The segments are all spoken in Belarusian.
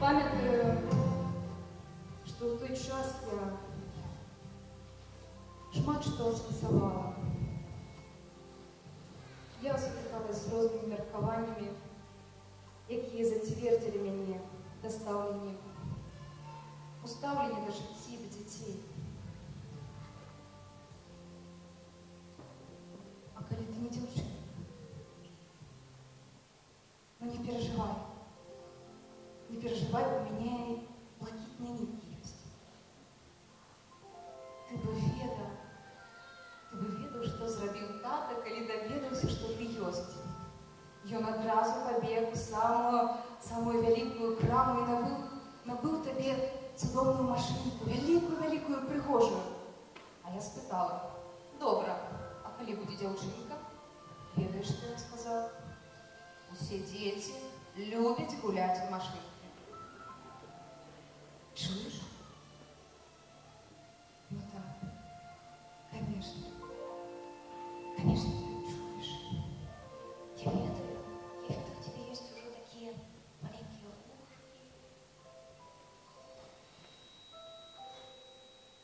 Памятаю, што ў той час я шмат што спасавала. Я сутыкалася з рознымі меркаваннямі, якія зацвердзілі мяне да стаўлення да жыцці, да дзяцей. А калі ты не дзяўчына, ну не переживай, у меня и блакітныя ніткі ёсць. Ты бы ведаў, што зрабіў тата, калі даведаўся, што ты ёсць. Ён адразу пабег у самую вялікую краму і набыў табе цудоўную машынку, вялікую прыгожую. А я спытала: добра, а калі будзе дзяўчынка? Ведаеш, што ён сказаў? Усе дзеці любяць гуляць у машынке. Чуеш? Ну так, конечно, ты чуешь. Я ведаю, у тебя есть уже такие маленькие ушки.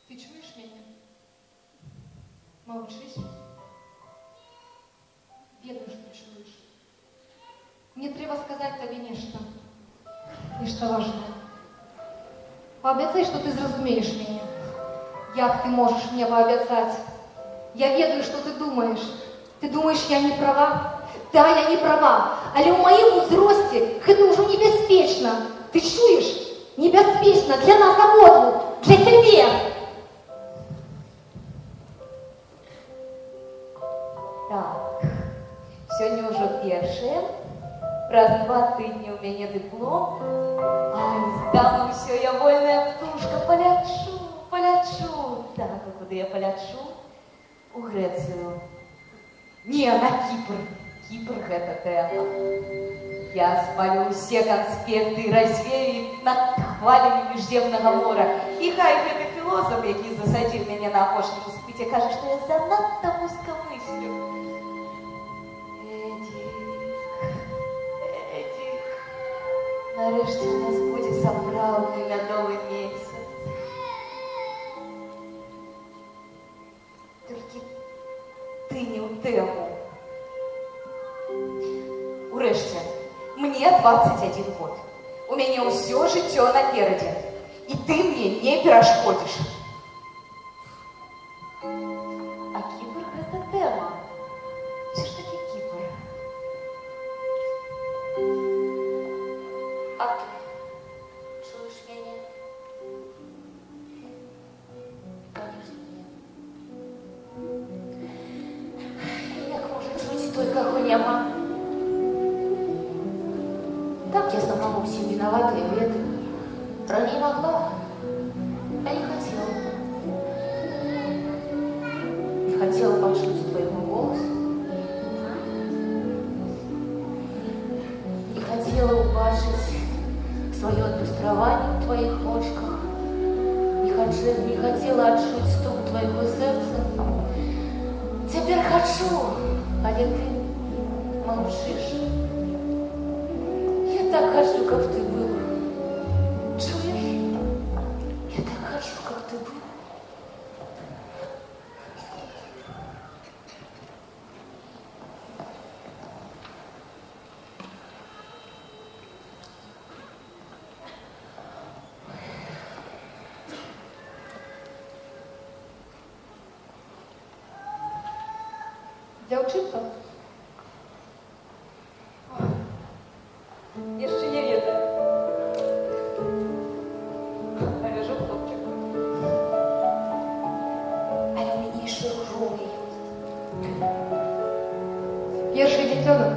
Ты чуешь меня? Молчись. Ведаю, что чуешь. Мне треба сказать тебе нечто важное. Пообяцай, что ты зразумеешь меня. Як ты можешь мне пообяцать? Я ведаю, что ты думаешь. Ты думаешь, я не права? Да, я не права. Але ў маім узросце гэта ўжо небяспечна. Ты чуешь? Небяспечна для нас обоих, для тебе. Так, сегодня уже первое. Раз 2 тыдні у меня диплом. Ай, здам все, я вольная птушка, полячу. Так, а куди я полячу? У Грецию. Не, на Кипр. Кипр – гэта тэма. Я спалю все конспекты и развею над хвалями Міжземнага мора. И хай гэты философ, які засадил меня на апошнім іспыце, кажа, что я занадто вузкомыслю. Нарешті у нас буде сапраўдны мядовы месяц. Толькі ты не ў тэму. Урэшце, мне 21 год. У мяне ўсё жыццё наперадзе. І ты мне не перашкодзіш. А Кіпр – гэта тэма. Ці ж такі Кіпр? А ты чуешь меня? Конечно, нет. Як может чуть той, кого няма? Так я сама во всем виновата и ведаю. Ранее могла, а не хотела. Не хотела почуть твоего голоса. Не хотела убачить свое адлюстрование в твоих ножках. Не хотела отчуть стук твоего сердца. Теперь хочу, але ты молчишь. Я так хочу, как ты был. Чуешь? Я так хочу, как ты был. Дзяўчынка? Яшчэ не ведаю. А вяжу хлопчик. Але ў мяне яшчэ ружовы ёсць. Першы дзіцёнак.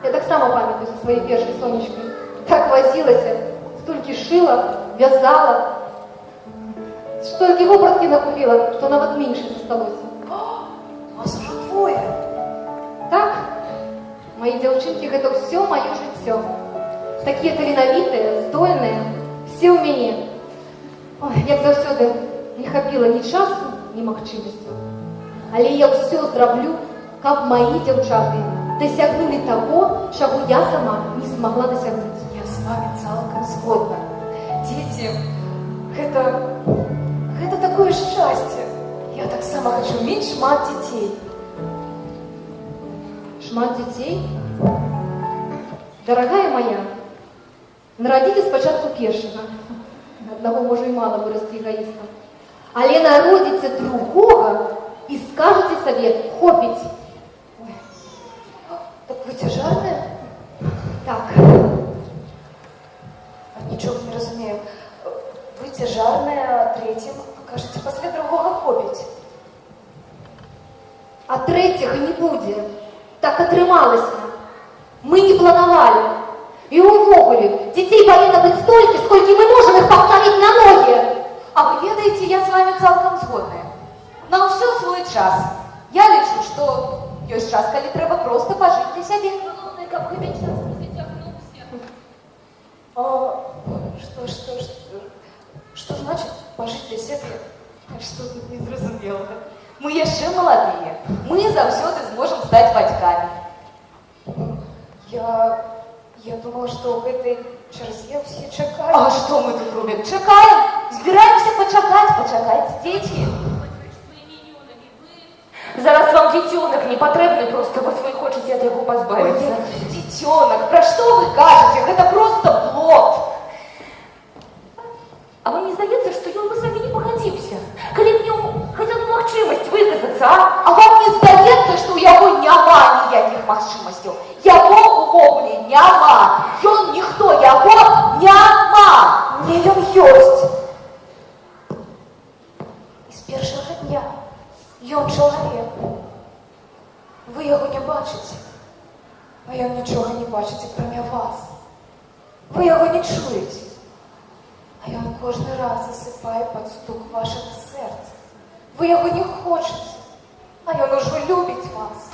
Я таксама памятаю са сваёй першай сонечкай. Так вазілася, столькі шыла, вязала. Столькі вопраткі накупіла, што нават менш засталося. Так, мои дзяўчынкі – гэта ўсё маё жыццё. Такія таленавітыя, здольныя, все ў мяне. Ой, як заўсёды, не хапіла ні часу, ні магчымасцяў. Але я ўсё зраблю, каб мои дзяўчаты дасягнулі таго, чаго я сама не смогла дасягнуць. Я вами цалкам згодна. Дети, это такое счастье. Я так сама хочу иметь шмат детей. Шмат детей? Дорогая моя, народите спочатку першого. Одного може і мало вырасти эгоистом. Але народите другого и скажете себе хопить. Ой, так вы тяжарная? Так. Ничего не разумею. Вы тяжарная, а третьим кажете пасля другого хопить. А третьего не будет. Так атрымалася. Мы не планировали. И увогуле, детей повинно быть столько, сколько мы можем их поставить на ноги. А вы ведаете, я с вами цалкам згодная. На ўсё свой час. Я лічу, што ёсць час, калі трэба просто пожить для сябе. Галоўнае, каб гэты час не зацягнуўся. Что значит пожить для сябе? Что тут не зразумела? Мы яшчэ маладыя. Мы заўсёды зможам стаць бацькамі. Я думала, что гэтай чарзе ўсе чакаюць. А што мы тут робім? Чакаем? Збіраемся пачакаць дзеці. Зараз вам дзіцёнак не патрэбны, просто вось вы хочаце ад яго пазбавіцца. Дзіцёнак, пра што вы кажаце? Гэта просто плод. А вам не здаецца, што ён бы з вамі не пагадзіўся? Калі б ён хаця б магчымасць выказацца, а? А вам не здаецца, што ў яго няма ніякіх магчымасцяў? Яго ўвогуле няма. Ён ніхто, яго няма. Не, ён ёсць. І з першага дня ён чалавек. Вы яго не бачыце, а ён нічога не бачыць, акрамя вас. Вы яго не чуеце, а ён кожны раз засыпае пад стук вашага сэрца. Вы яго не хочаце, а ён ужо любіць вас.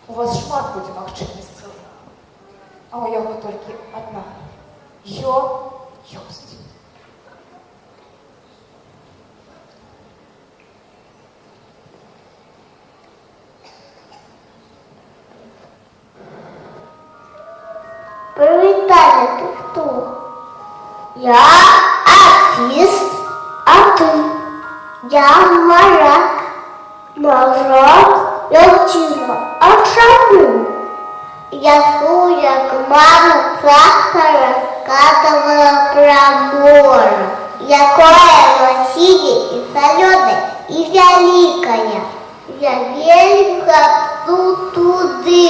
У вас шмат будзе магчымасцей, а у яго толькі адна. Ён ёсць. Привітання, ти хто? Я артист, а ти? Я моряк. Моряк, Ялтина. А чому? Я слухаю, як мама часто рассказывала про море. Якое оно синее и соленое, и великое. Я вельми хочу туды.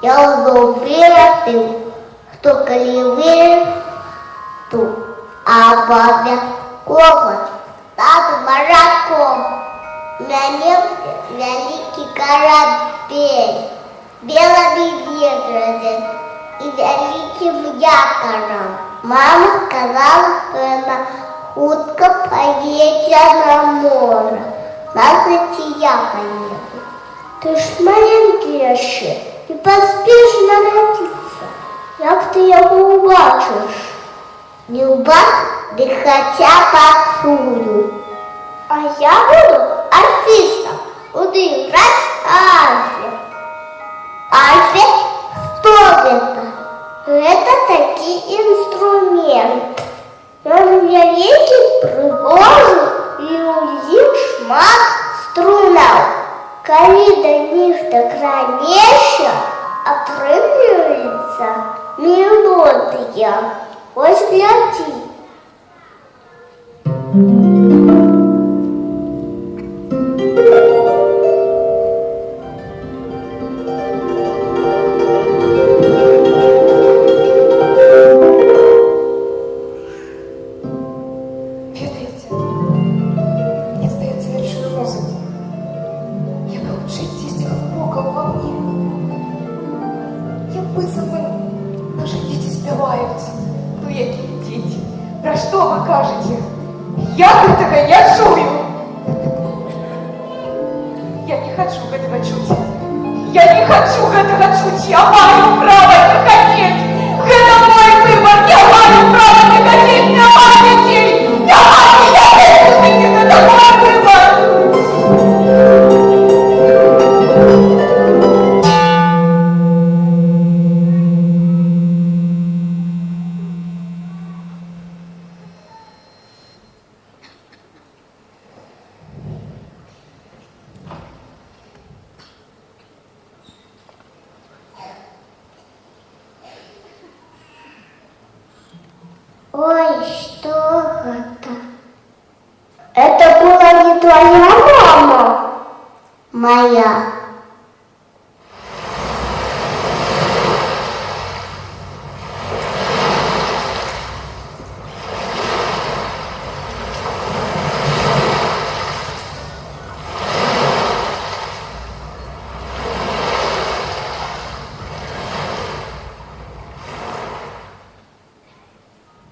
Я уже вырастил. Хто коли виросту, обов'язково стану моряком. У мене великий корабель, белыми ветрами и великим якорем. Мама сказала, что она хутко поедет на море. Значит, я поеду. Ты ж маленький еще, не поспишь народиться. Як ти його убачиш? Не убачиш, де хоча поцую. А я буду артистом, буду играть Альфе. Альфе что это? Это такой инструмент. Он великий, пригожий и у них шмат струнов. Коли до них докранешься, отрывается мелодия. Ось гляди. Ведаете, мне здається, я чую музику, яка вчить дійсно глибоко во мне. Як быццам би наші діти співають. Ну, які діти? Про що ви кажете? Я этого не чую. Я не хочу этого чуть. Я не хочу этого чуть. Я маю право не хотеть. Это мой выбор. Я маю право не хотеть. Я маю детей. Я маю детей. Это мой выбор. моя.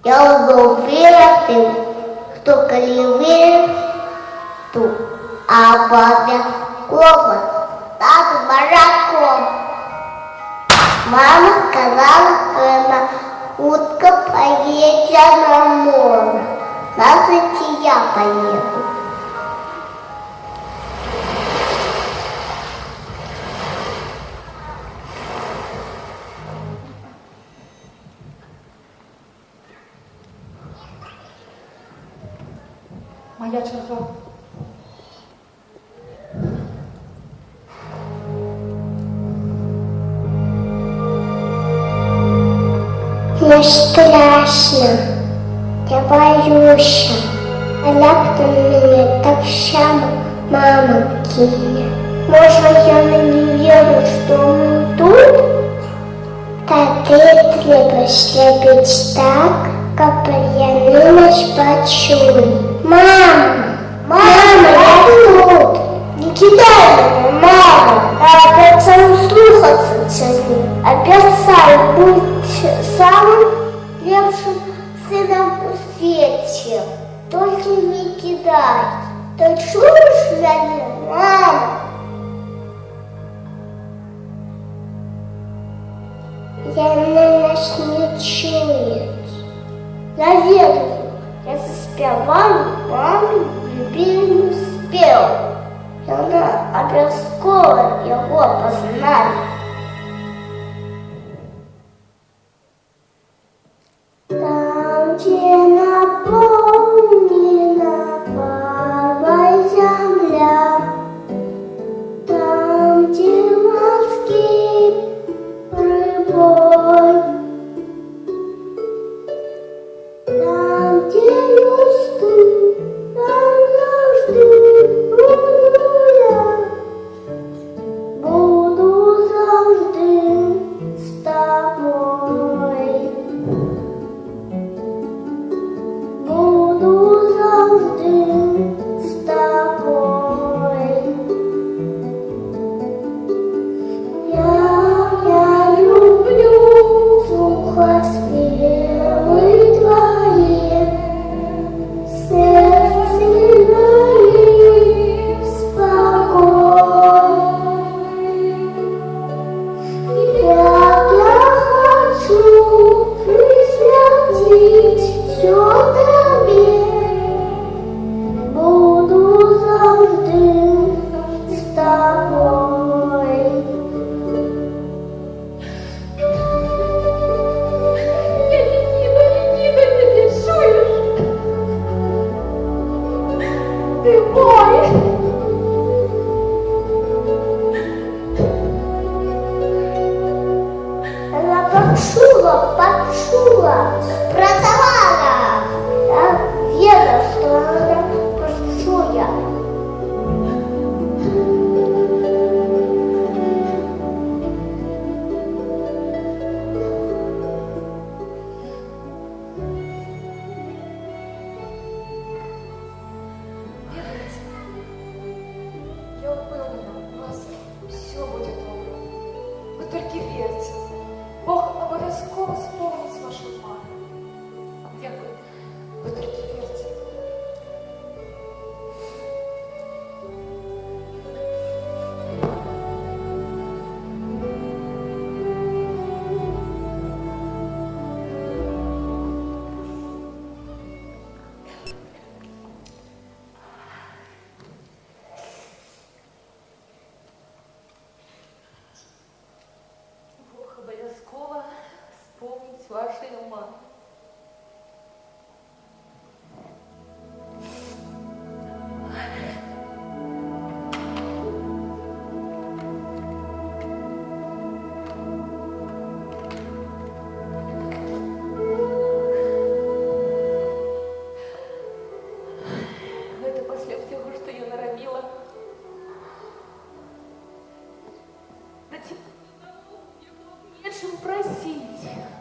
Я был вырастил, кто коли вырасту, а обовязково стану моряком. Мама сказала, что на утка поедет на море. Значит, я поеду. Моя черга. Не страшно, я боюсь. А ляпта меня так само мама кинет. Может, я не верю, что мы тут? Та ти треба шлепить так, как я наш почуй. Мама, я тут. Не кидай меня, мама. А обещаю слухаться тебе. Обещаю быть самым лепшим сыном в свете. Только не кидай. Ты чуешь меня, мама? Я на нас не чует. Наверное, я заспеваю маме любимый спел. И она обовязково его познает. Там, где наполнена парой земля, там, где морские прибой, там, где мосты, там завжди буду я. Буду завжди з тобою. Буду завжди з тобою. Я люблю слухать спеви твої, серце мені спокій. Як я хочу присвятить все тобі, буду завжди з тобою. Не чуєш? Ти мой. Она почула, працевала. Я верю, что она почула. Я уверена, у вас все будет добре. Вы только верьте. Бог обовязково сповнить вашу маму. спросить.